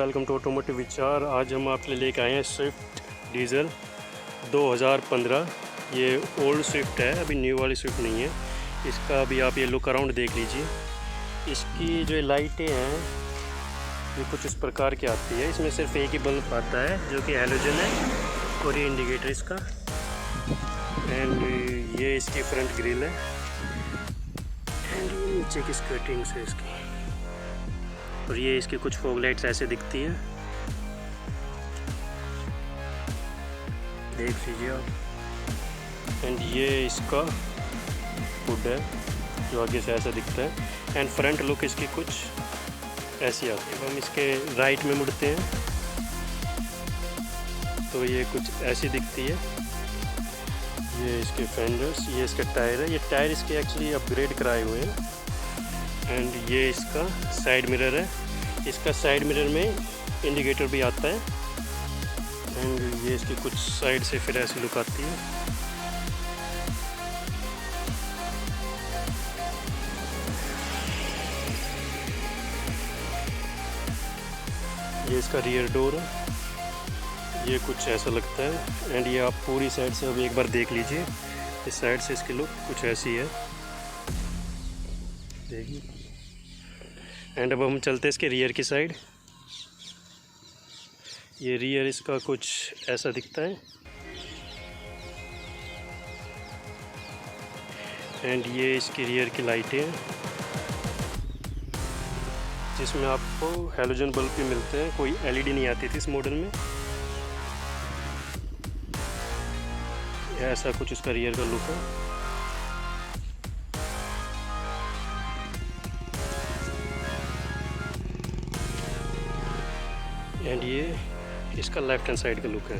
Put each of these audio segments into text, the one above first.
Welcome to automotive विचार। आज हम आपके लिए लेके आए हैं स्विफ्ट डीज़ल 2015। ये ओल्ड स्विफ्ट है, अभी न्यू वाली स्विफ्ट नहीं है। इसका अभी आप ये लुक अराउंड देख लीजिए। इसकी जो लाइटें हैं ये कुछ इस प्रकार की आती है। इसमें सिर्फ एक ही बल्ब आता है जो कि हैलोजन है, और ये इंडिकेटर इसका, एंड ये इसकी फ्रंट ग्रिल है, एंड ये नीचे की स्कर्टिंग्स है इसकी, और ये इसकी कुछ फॉग लाइट्स ऐसे दिखती है, देख लीजिए आप। एंड ये इसका हुड है जो आगे से ऐसा दिखता है, एंड फ्रंट लुक इसकी कुछ ऐसी आती है। अब हम इसके राइट में मुड़ते हैं तो ये कुछ ऐसी दिखती है। ये इसके फेंडर्स, ये इसका टायर है। ये टायर इसके एक्चुअली अपग्रेड कराए हुए हैं। एंड ये इसका साइड मिरर है। इसका साइड मिरर में इंडिकेटर भी आता है, एंड ये इसकी कुछ साइड से फिर ऐसी लुक आती है। ये इसका रियर डोर है, ये कुछ ऐसा लगता है। एंड ये आप पूरी साइड से अब एक बार देख लीजिए। इस साइड से इसकी लुक कुछ ऐसी है, देखिए। एंड अब हम चलते हैं इसके रियर की साइड। ये रियर इसका कुछ ऐसा दिखता है, एंड ये इसकी रियर की लाइटें हैं जिसमें आपको हैलोजन बल्ब भी मिलते हैं। कोई एलईडी नहीं आती थी इस मॉडल में। ऐसा कुछ इसका रियर का लुक है। एंड ये इसका लेफ्ट हैंड साइड का लुक है।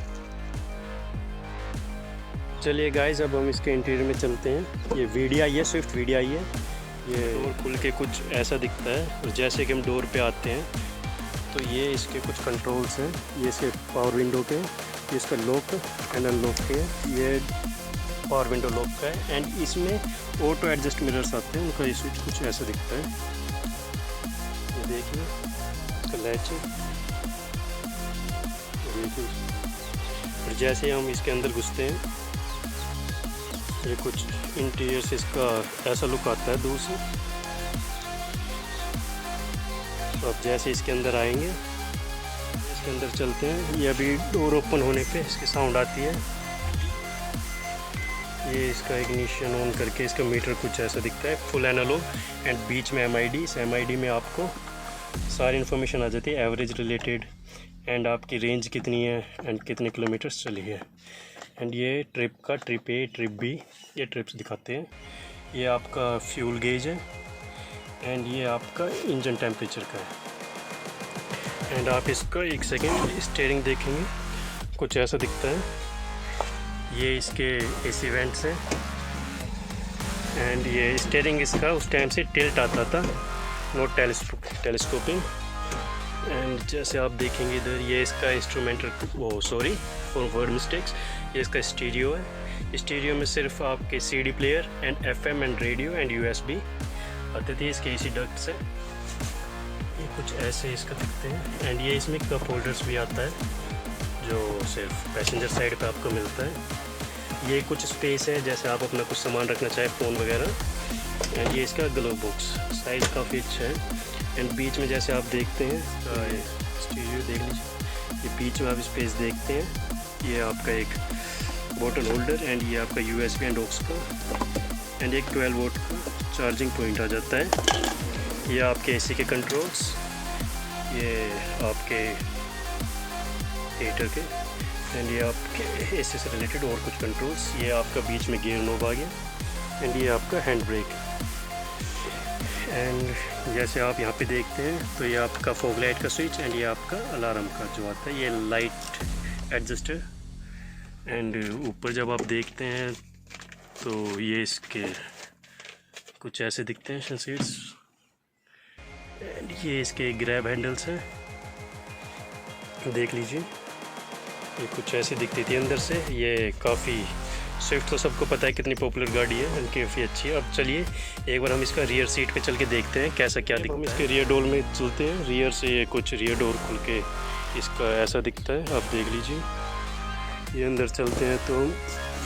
चलिए गाइस, अब हम इसके इंटीरियर में चलते हैं। ये वीडियो है, स्विफ्ट वीडियो है। ये डोर खुल के कुछ ऐसा दिखता है, और जैसे कि हम डोर पे आते हैं तो ये इसके कुछ कंट्रोल्स हैं। ये इसके पावर विंडो के, ये इसका लॉक एंड अनलॉक के, ये पावर विंडो लॉक का है। एंड इसमें ऑटो एडजस्ट मिरर्स आते हैं, उनका ये स्विच कुछ ऐसा दिखता है। ये देखिए इसका लैच है, देखिए। और जैसे हम इसके अंदर घुसते हैं ये कुछ इंटीरियर से इसका ऐसा लुक आता है दूर से। तो अब जैसे इसके अंदर आएंगे, इसके अंदर चलते हैं, ये अभी डोर ओपन होने पे इसकी साउंड आती है। ये इसका इग्निशन ऑन करके इसका मीटर कुछ ऐसा दिखता है, फुल एनालॉग, एंड बीच में एमआईडी। इस एमआईडी में आपको सारी इन्फॉर्मेशन आ जाती है, एवरेज रिलेटेड, एंड आपकी रेंज कितनी है, एंड कितने किलोमीटर्स चली है। एंड ये ट्रिप का, ट्रिप ए, ट्रिप बी, ये ट्रिप्स दिखाते हैं। ये आपका फ्यूल गेज है, एंड ये आपका इंजन टेम्परेचर का है। एंड आप इसका एक सेकेंड स्टीयरिंग देखेंगे, कुछ ऐसा दिखता है। ये इसके एसी वेंट्स हैं, एंड ये स्टीयरिंग इसका उस टाइम से टिल्ट आता था, नॉट टेलीस्कोपिंग। एंड जैसे आप देखेंगे इधर, ये इसका इंस्ट्रूमेंटल, वो सॉरी फॉर वर्ड मिस्टेक्स, ये इसका स्टीरियो है। स्टीरियो में सिर्फ आपके CD player and FM and radio and USB आते थे। इसके एसी डक्ट से ये कुछ ऐसे इसका दिखते हैं। एंड ये इसमें कप होल्डर्स भी आता है जो सिर्फ पैसेंजर साइड पे आपको मिलता है। ये कुछ स्पेस है, जैसे आप अपना कुछ सामान रखना चाहे, फ़ोन वगैरह। एंड ये इसका ग्लोव बॉक्स, साइज़ काफ़ी अच्छा है। एंड बीच में जैसे आप देखते हैं, स्टीरियो देख लीजिए, ये बीच में आप स्पेस देखते हैं, ये आपका एक बॉटल होल्डर, एंड ये आपका यूएसबी एंड ऑक्स का, एंड एक 12 वोल्ट का चार्जिंग पॉइंट आ जाता है। ये आपके एसी के कंट्रोल्स, ये आपके हीटर के, एंड ये आपके एसी से रिलेटेड और कुछ कंट्रोल्स। ये आपका बीच में गियर नोब आ गया, एंड ये आपका हैंड ब्रेक। एंड जैसे आप यहाँ पे देखते हैं तो ये आपका फॉग लाइट का स्विच, एंड ये आपका अलार्म का जो आता है, ये लाइट एडजस्टर। एंड ऊपर जब आप देखते हैं तो ये इसके कुछ ऐसे दिखते हैं शंसीट्स, एंड ये इसके ग्रैब हैंडल्स हैं, देख लीजिए। ये कुछ ऐसी दिखती थी अंदर से। ये काफ़ी स्विफ्ट तो सबको पता है कितनी पॉपुलर गाड़ी है, उनकी काफ़ी अच्छी है। अब चलिए एक बार हम इसका रियर सीट पे चल के देखते हैं कैसा क्या दिखता है। हम इसके रियर डोर में चलते हैं, रियर से ये कुछ रियर डोर खुल के इसका ऐसा दिखता है, आप देख लीजिए। ये अंदर चलते हैं तो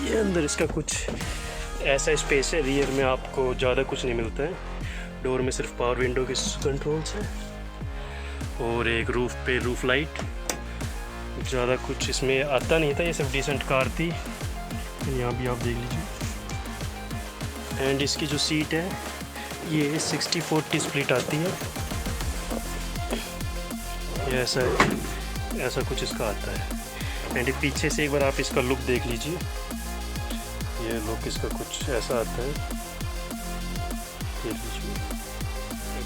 ये अंदर इसका कुछ ऐसा स्पेस है, रियर में आपको ज़्यादा कुछ नहीं मिलता है। डोर में सिर्फ पावर विंडो के कंट्रोल्स हैं और एक रूफ पे रूफ लाइट। ज़्यादा कुछ इसमें आता नहीं था, ये सिर्फ डिसेंट कार थी। यहाँ भी आप देख लीजिए। एंड इसकी जो सीट है ये 60-40 स्प्लिट आती है, ये ऐसा है, ऐसा कुछ इसका आता है। एंड पीछे से एक बार आप इसका लुक देख लीजिए, ये लुक इसका कुछ ऐसा आता है, देख लीजिए।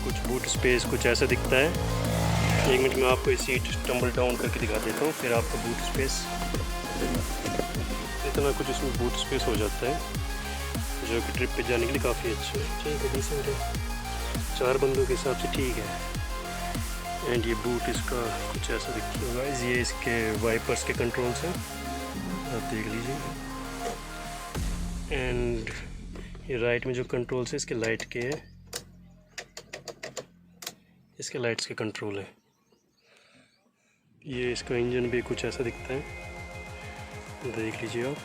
कुछ बूट स्पेस कुछ ऐसा दिखता है। एक मिनट में आपको ये सीट टम्बल डाउन करके दिखा देता हूँ, फिर आपको बूट स्पेस, इतना कुछ इसमें बूट स्पेस हो जाता है, जो कि ट्रिप पे जाने के लिए काफ़ी अच्छा है। ठीक है, डिसेंट है, 4 बंदों के हिसाब से ठीक है। एंड ये बूट इसका कुछ ऐसा दिखता है गाइस, ये इसके वाइपर्स के कंट्रोल्स हैं, आप देख लीजिए। एंड ये राइट में जो कंट्रोल्स है इसके लाइट के है, इसके लाइट्स के कंट्रोल है। ये इसका इंजन भी कुछ ऐसा दिखता है, देख लीजिए आप।